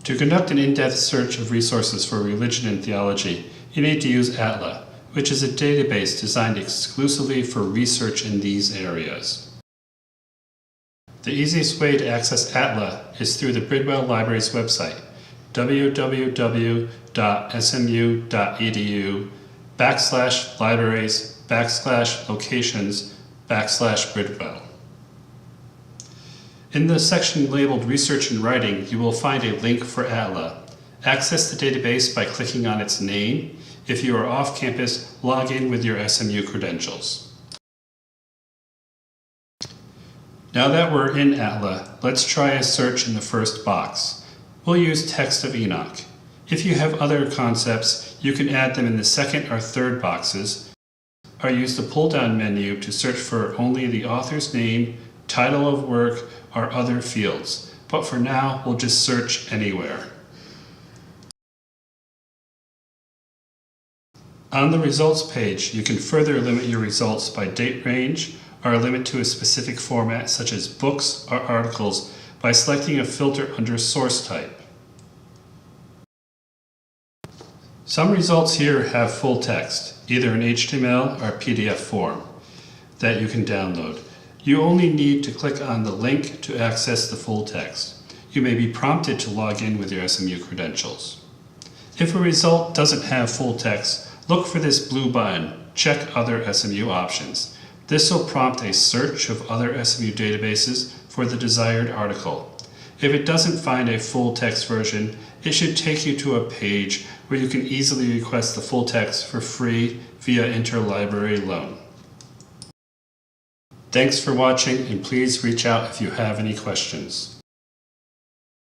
To conduct an in-depth search of resources for religion and theology, you need to use ATLA, which is a database designed exclusively for research in these areas. The easiest way to access ATLA is through the Bridwell Library's website, www.smu.edu/libraries/locations/Bridwell. In the section labeled Research and Writing, you will find a link for ATLA. Access the database by clicking on its name. If you are off campus, log in with your SMU credentials. Now that we're in ATLA, let's try a search in the first box. We'll use Text of Enoch. If you have other concepts, you can add them in the second or third boxes, or use the pull-down menu to search for only the author's name, title of work, or other fields. But for now, we'll just search anywhere. On the results page, you can further limit your results by date range, or limit to a specific format such as books or articles by selecting a filter under source type. Some results here have full text, either in HTML or PDF form, that you can download. You only need to click on the link to access the full text. You may be prompted to log in with your SMU credentials. If a result doesn't have full text, look for this blue button, Check Other SMU Options. This will prompt a search of other SMU databases for the desired article. If it doesn't find a full text version, it should take you to a page where you can easily request the full text for free via interlibrary loan. Thanks for watching, and please reach out if you have any questions.